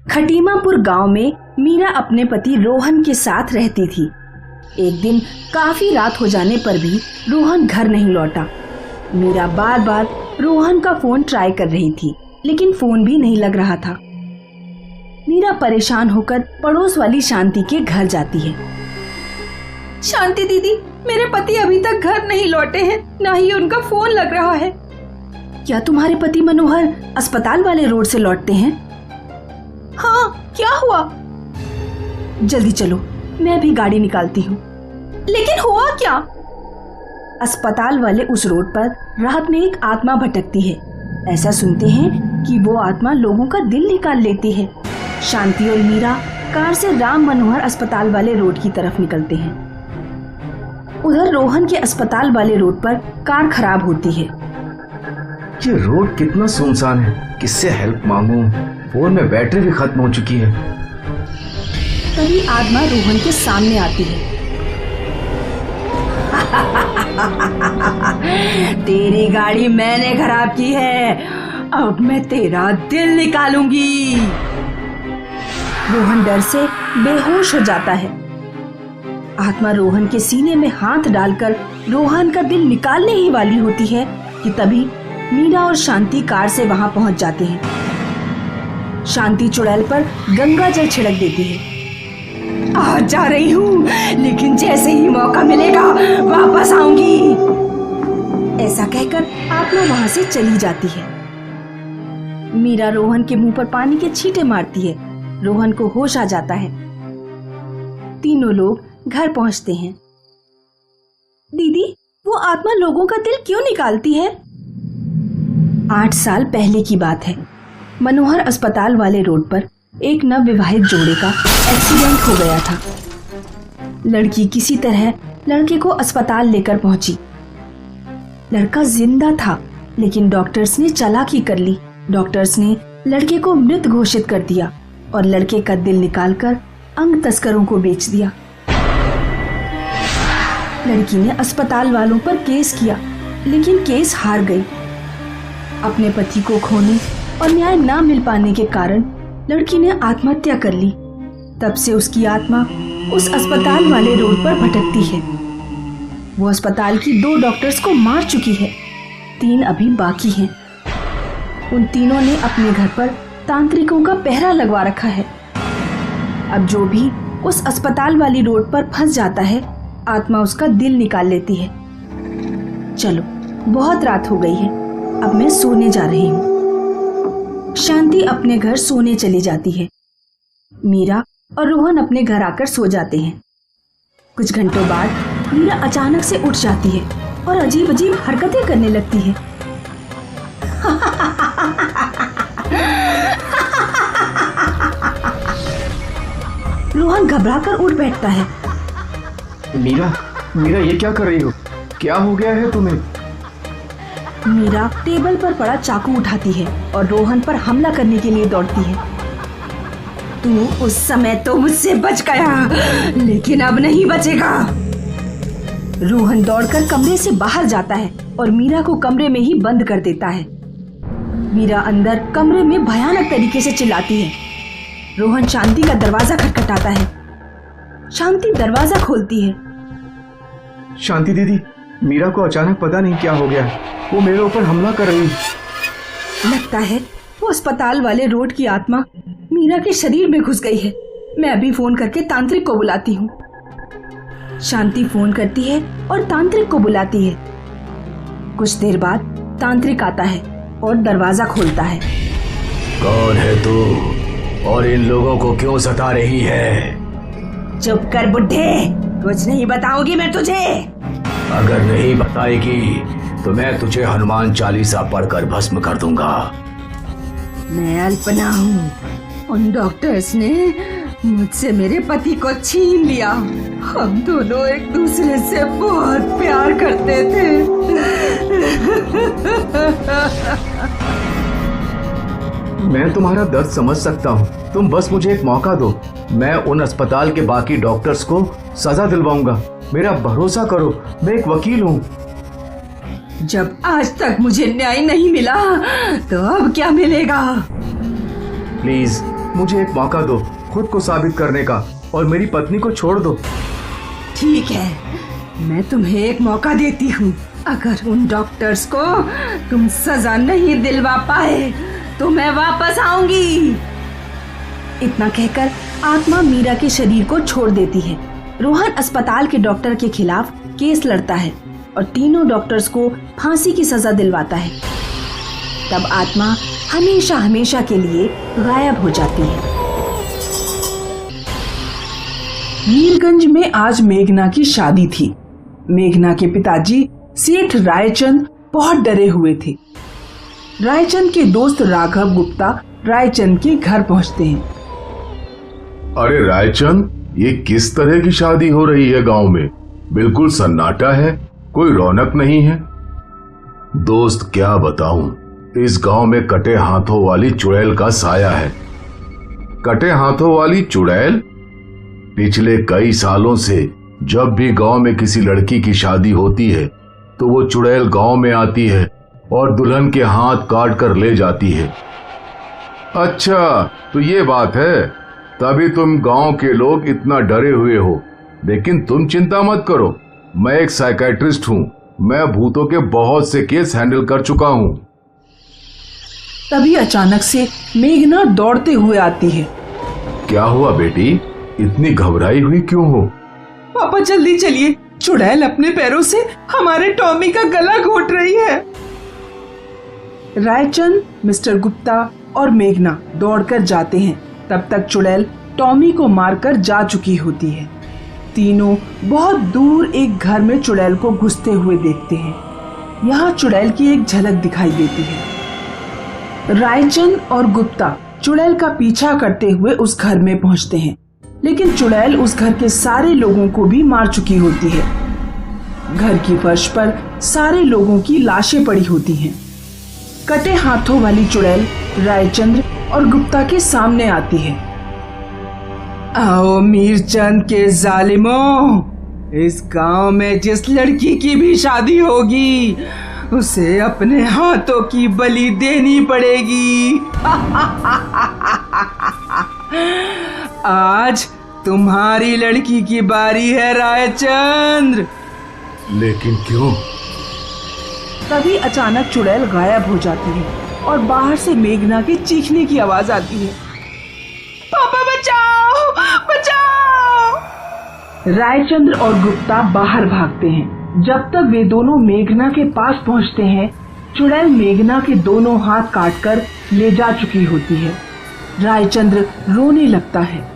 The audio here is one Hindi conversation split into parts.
खटीमापुर गांव में मीरा अपने पति रोहन के साथ रहती थी। एक दिन काफी रात हो जाने पर भी रोहन घर नहीं लौटा। मीरा बार बार रोहन का फोन ट्राई कर रही थी, लेकिन फोन भी नहीं लग रहा था। मीरा परेशान होकर पड़ोस वाली शांति के घर जाती है। शांति दीदी, मेरे पति अभी तक घर नहीं लौटे हैं, ना ही उनका फोन लग रहा है। क्या तुम्हारे पति मनोहर अस्पताल वाले रोड से लौटते हैं? हाँ, क्या हुआ? जल्दी चलो, मैं भी गाड़ी निकालती हूँ। लेकिन हुआ क्या? अस्पताल वाले उस रोड पर रात में एक आत्मा भटकती है। ऐसा सुनते हैं कि वो आत्मा लोगों का दिल निकाल लेती है। शांति और मीरा कार से राम मनोहर अस्पताल वाले रोड की तरफ निकलते हैं। उधर रोहन के अस्पताल वाले रोड पर कार खराब होती है। ये रोड कितना सुनसान है, किससे हेल्प मांगूं? फोन में बैटरी भी खत्म हो चुकी है। तभी आत्मा रोहन के सामने आती है। तेरी गाड़ी मैंने खराब की है, अब मैं तेरा दिल निकालूंगी। रोहन डर से बेहोश हो जाता है। आत्मा रोहन के सीने में हाथ डालकर रोहन का दिल निकालने ही वाली होती है कि तभी मीरा और शांति कार से वहां पहुंच जाते हैं। शांति चुड़ैल पर गंगा जल छिड़क देती है। आ जा रही हूँ, लेकिन जैसे ही मौका मिलेगा वापस आऊंगी। ऐसा कहकर आत्मा वहां से चली जाती है। मीरा रोहन के मुंह पर पानी के छींटे मारती है। रोहन को होश आ जाता है। तीनों लोग घर पहुंचते हैं। दीदी, वो आत्मा लोगों का दिल क्यों निकालती है? 8 साल पहले की बात है। मनोहर अस्पताल वाले रोड पर एक नवविवाहित जोड़े का एक्सीडेंट हो गया था। लड़की किसी तरह लड़के को अस्पताल लेकर पहुंची। लड़का जिंदा था, लेकिन डॉक्टर्स ने चालाकी कर ली। डॉक्टर्स ने लड़के को मृत घोषित कर दिया और लड़के का दिल निकालकर अंग तस्करों को बेच दिया। लड़की ने अस्पताल वालों पर केस किया, लेकिन केस हार गई। अपने पति को खोने और न्याय ना मिल पाने के कारण लड़की ने आत्महत्या कर ली। तब से उसकी आत्मा उस अस्पताल वाले रोड पर भटकती है। वो अस्पताल की 2 डॉक्टर्स को मार चुकी है, 3 अभी बाकी हैं। उन तीनों ने अपने घर पर तांत्रिकों का पहरा लगवा रखा है। अब जो भी उस अस्पताल वाली रोड पर फंस जाता है, आत्मा उसका दिल निकाल लेती है। चलो, बहुत रात हो गई है, अब मैं सोने जा रही हूँ। शांति अपने घर सोने चली जाती है। मीरा और रोहन अपने घर आकर सो जाते हैं। कुछ घंटों बाद मीरा अचानक से उठ जाती है और अजीब अजीब हरकतें करने लगती है। रोहन घबराकर उठ बैठता है। मीरा, ये क्या कर रही हो? क्या हो गया है तुम्हें? मीरा टेबल पर पड़ा चाकू उठाती है और रोहन पर हमला करने के लिए दौड़ती है। तू उस समय तो मुझसे बच गया, लेकिन अब नहीं बचेगा। रोहन दौड़कर कमरे से बाहर जाता है और मीरा को कमरे में ही बंद कर देता है। मीरा अंदर कमरे में भयानक तरीके से चिल्लाती है। रोहन शांति का दरवाजा खटखटाता है। शांति दरवाजा खोलती है। शांति दीदी, मीरा को अचानक पता नहीं क्या हो गया, वो मेरे ऊपर हमला कर रही। लगता है वो अस्पताल वाले रोड की आत्मा मीरा के शरीर में घुस गई है। मैं अभी फोन करके तांत्रिक को बुलाती हूँ। शांति फोन करती है और तांत्रिक को बुलाती है। कुछ देर बाद तांत्रिक आता है और दरवाजा खोलता है। कौन है तू और इन लोगों को क्यों सता रही है? चुप कर बुड्ढे, कुछ नहीं बताऊंगी मैं तुझे। अगर नहीं बताएगी तो मैं तुझे हनुमान चालीसा पढ़कर भस्म कर दूंगा। मैं अल्पना हूँ। उन डॉक्टर्स ने मुझसे मेरे पति को छीन लिया। हम दोनों एक दूसरे से बहुत प्यार करते थे। मैं तुम्हारा दर्द समझ सकता हूँ, तुम बस मुझे एक मौका दो। मैं उन अस्पताल के बाकी डॉक्टर्स को सजा दिलवाऊंगा। मेरा भरोसा करो, मैं एक वकील हूँ। जब आज तक मुझे न्याय नहीं मिला तो अब क्या मिलेगा? प्लीज मुझे एक मौका दो खुद को साबित करने का और मेरी पत्नी को छोड़ दो। ठीक है, मैं तुम्हें एक मौका देती हूँ। अगर उन डॉक्टर्स को तुम सजा नहीं दिलवा पाए तो मैं वापस आऊंगी। इतना कहकर आत्मा मीरा के शरीर को छोड़ देती है। रोहन अस्पताल के डॉक्टर के खिलाफ केस लड़ता है और तीनों डॉक्टर्स को फांसी की सजा दिलवाता है। तब आत्मा हमेशा हमेशा के लिए गायब हो जाती है। मीरगंज में आज मेघना की शादी थी। मेघना के पिताजी सेठ रायचंद बहुत डरे हुए थे। रायचंद के दोस्त राघव गुप्ता रायचंद के घर पहुंचते हैं। अरे रायचंद, ये किस तरह की शादी हो रही है गांव में? बिल्कुल सन्नाटा है, कोई रौनक नहीं है। दोस्त क्या बताऊं, इस गांव में कटे हाथों वाली चुड़ैल का साया है। कटे हाथों वाली चुड़ैल? पिछले कई सालों से जब भी गांव में किसी लड़की की शादी होती है तो वो चुड़ैल गांव में आती है और दुल्हन के हाथ काट कर ले जाती है। अच्छा, तो ये बात है, तभी तुम गांव के लोग इतना डरे हुए हो। लेकिन तुम चिंता मत करो, मैं एक साइकियाट्रिस्ट हूं। मैं भूतों के बहुत से केस हैंडल कर चुका हूं। तभी अचानक से मेघना दौड़ते हुए आती है। क्या हुआ बेटी, इतनी घबराई हुई क्यों हो? पापा जल्दी चलिए, चुड़ैल अपने पैरों से हमारे टॉमी का गला घोट रही है। रायचंद, मिस्टर गुप्ता और मेघना दौड़कर जाते हैं। तब तक चुड़ैल टॉमी को मारकर जा चुकी होती है। तीनों बहुत दूर एक घर में चुड़ैल को घुसते हुए देखते हैं। यहाँ चुड़ैल की एक झलक दिखाई देती है। रायचंद और गुप्ता चुड़ैल का पीछा करते हुए उस घर में पहुंचते हैं, लेकिन चुड़ैल उस घर के सारे लोगों को भी मार चुकी होती है। घर की फर्श पर सारे लोगों की लाशें पड़ी होती हैं। कटे हाथों वाली चुड़ैल रायचंद्र और गुप्ता के सामने आती है। आओ मीरचंद के जालिमों, इस गांव में जिस लड़की की भी शादी होगी उसे अपने हाथों की बलि देनी पड़ेगी। आज तुम्हारी लड़की की बारी है रायचंद्र। लेकिन क्यों? तभी अचानक चुड़ैल गायब हो जाती है और बाहर से मेघना की चीखने की आवाज आती है। पापा बचाओ, बचाओ! रायचंद्र और गुप्ता बाहर भागते हैं। जब तक वे दोनों मेघना के पास पहुंचते हैं, चुड़ैल मेघना के दोनों हाथ काटकर ले जा चुकी होती है। रायचंद्र रोने लगता है।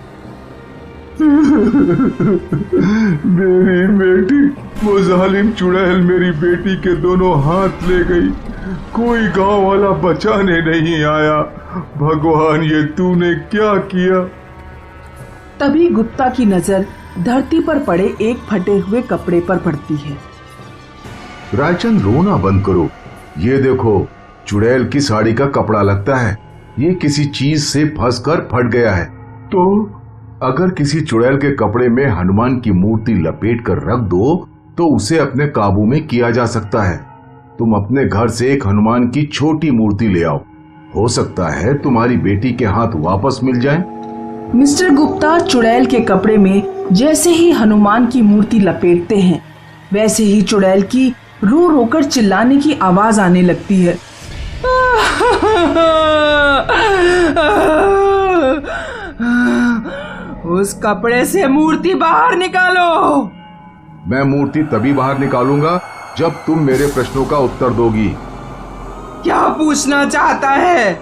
मेरी बेटी, वो जालिम चुड़ैल मेरी बेटी के दोनों हाथ ले गई। कोई गांव वाला बचाने नहीं आया। भगवान, ये तूने क्या किया? तभी गुप्ता की नजर धरती पर पड़े एक फटे हुए कपड़े पर पड़ती है। रायचंद, रोना बंद करो। ये देखो, चुड़ैल की साड़ी का कपड़ा लगता है। ये किसी चीज से फंसकर फट गया है। तो अगर किसी चुड़ैल के कपड़े में हनुमान की मूर्ति लपेट कर रख दो तो उसे अपने काबू में किया जा सकता है। तुम अपने घर से एक हनुमान की छोटी मूर्ति ले आओ, हो सकता है तुम्हारी बेटी के हाथ वापस मिल जाए। मिस्टर गुप्ता चुड़ैल के कपड़े में जैसे ही हनुमान की मूर्ति लपेटते हैं, वैसे ही चुड़ैल की रो रोकर चिल्लाने की आवाज आने लगती है। उस कपड़े से मूर्ति बाहर निकालो। मैं मूर्ति तभी बाहर निकालूंगा जब तुम मेरे प्रश्नों का उत्तर दोगी। क्या पूछना चाहता है?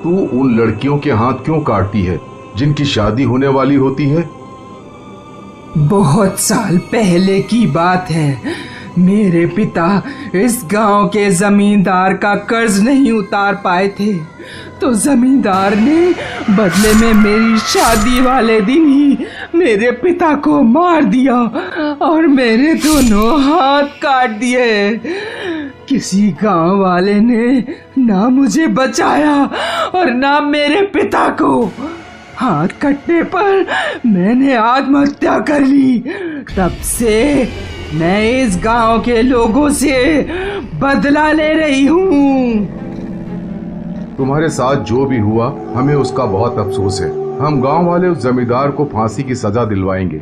तू उन लड़कियों के हाथ क्यों काटती है जिनकी शादी होने वाली होती है? बहुत साल पहले की बात है। मेरे पिता इस गांव के जमींदार का कर्ज नहीं उतार पाए थे, तो जमींदार ने बदले में मेरी शादी वाले दिन ही मेरे पिता को मार दिया और मेरे दोनों हाथ काट दिए। किसी गांव वाले ने ना मुझे बचाया और ना मेरे पिता को। हाथ कटने पर मैंने आत्महत्या कर ली। तब से मैं इस गांव के लोगों से बदला ले रही हूँ। तुम्हारे साथ जो भी हुआ हमें उसका बहुत अफसोस है। हम गांव वाले उस जमींदार को फांसी की सजा दिलवाएंगे,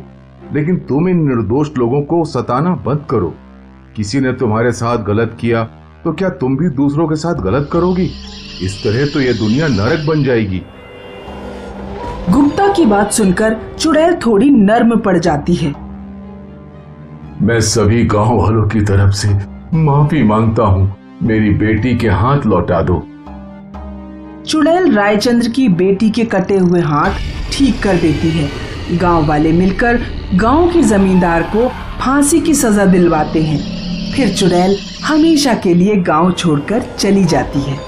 लेकिन तुम इन निर्दोष लोगों को सताना बंद करो। किसी ने तुम्हारे साथ गलत किया तो क्या तुम भी दूसरों के साथ गलत करोगी? इस तरह तो ये दुनिया नरक बन जाएगी। गुप्ता की बात सुनकर चुड़ैल थोड़ी नर्म पड़ जाती है। मैं सभी गांव वालों की तरफ से माफी मांगता हूँ। मेरी बेटी के हाथ लौटा दो। चुड़ैल रायचंद्र की बेटी के कटे हुए हाथ ठीक कर देती है। गांव वाले मिलकर गांव के जमींदार को फांसी की सजा दिलवाते हैं। फिर चुड़ैल हमेशा के लिए गांव छोड़कर चली जाती है।